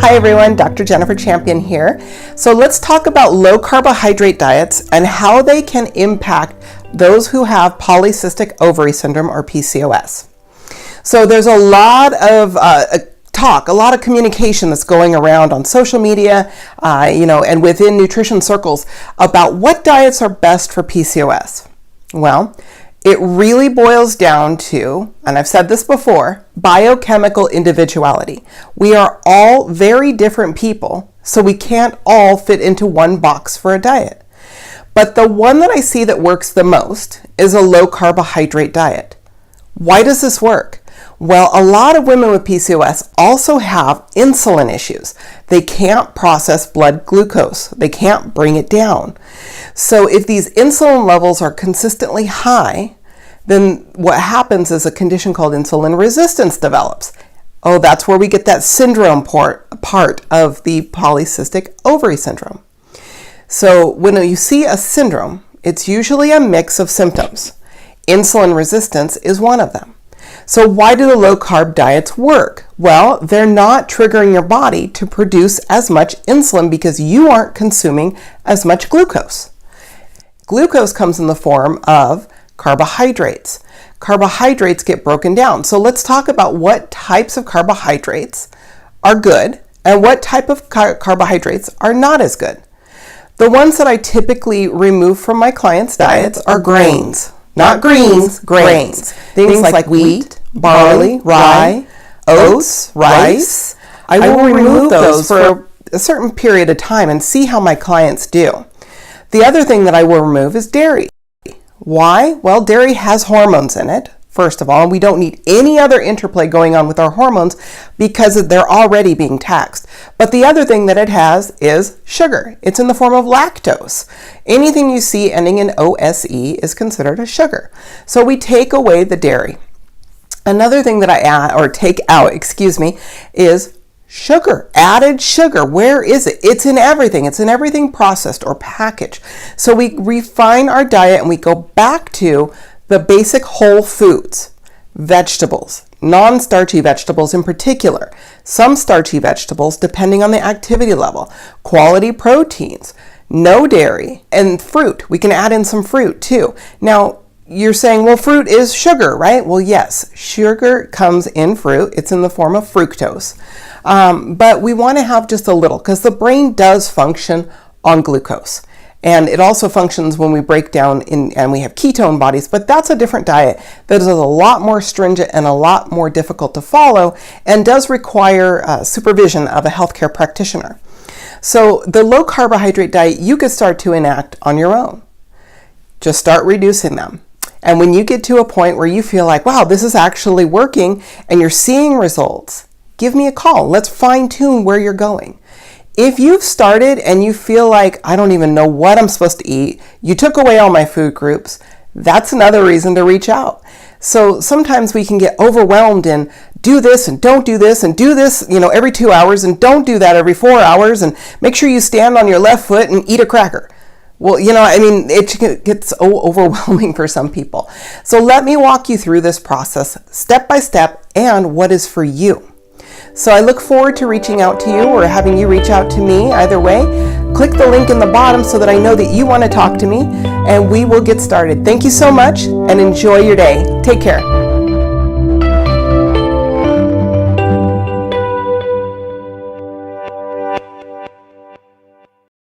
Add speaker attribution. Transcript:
Speaker 1: Hi everyone, Dr. Jennifer Champion here. So let's talk about low carbohydrate diets and how they can impact those who have polycystic ovary syndrome or PCOS. So there's a lot of talk, a lot of communication that's going around on social media, and within nutrition circles about what diets are best for PCOS. Well, it really boils down to, and I've said this before, biochemical individuality. We are all very different people, so we can't all fit into one box for a diet. But the one that I see that works the most is a low carbohydrate diet. Why does this work? Well, a lot of women with PCOS also have insulin issues. They can't process blood glucose. They can't bring it down. So if these insulin levels are consistently high, then what happens is a condition called insulin resistance develops. Oh, that's where we get that syndrome part of the polycystic ovary syndrome. So when you see a syndrome, it's usually a mix of symptoms. Insulin resistance is one of them. So why do the low carb diets work? Well, they're not triggering your body to produce as much insulin because you aren't consuming as much glucose. Glucose comes in the form of carbohydrates. Carbohydrates get broken down. So let's talk about what types of carbohydrates are good and what type of carbohydrates are not as good. The ones that I typically remove from my clients' diets are grains. Not greens, grains. Things like wheat, barley, rye, oats, rice. I will remove those for a certain period of time and see how my clients do. The other thing that I will remove is dairy. Why? Well, dairy has hormones in it, first of all, and we don't need any other interplay going on with our hormones because they're already being taxed. But the other thing that it has is sugar. It's in the form of lactose. Anything you see ending in OSE is considered a sugar. So we take away the dairy. Another thing that I take out, is sugar, added sugar. Where is it? It's in everything. It's in everything processed or packaged. So we refine our diet and we go back to the basic whole foods, vegetables, non-starchy vegetables in particular, some starchy vegetables depending on the activity level, quality proteins, no dairy, and fruit. We can add in some fruit too. Now, you're saying, well, fruit is sugar, right? Well, yes, sugar comes in fruit. It's in the form of fructose. But we want to have just a little because the brain does function on glucose. And it also functions when we break down and we have ketone bodies, but that's a different diet that is a lot more stringent and a lot more difficult to follow and does require supervision of a healthcare practitioner. So the low carbohydrate diet you could start to enact on your own. Just start reducing them. And when you get to a point where you feel like, wow, this is actually working and you're seeing results, give me a call. Let's fine tune where you're going. If you've started and you feel like, I don't even know what I'm supposed to eat, you took away all my food groups, that's another reason to reach out. So sometimes we can get overwhelmed and do this and don't do this and do this, every 2 hours and don't do that every 4 hours and make sure you stand on your left foot and eat a cracker. Well, it gets overwhelming for some people. So let me walk you through this process step by step and what is for you. So I look forward to reaching out to you or having you reach out to me. Either way, click the link in the bottom so that I know that you want to talk to me and we will get started. Thank you so much and enjoy your day. Take care.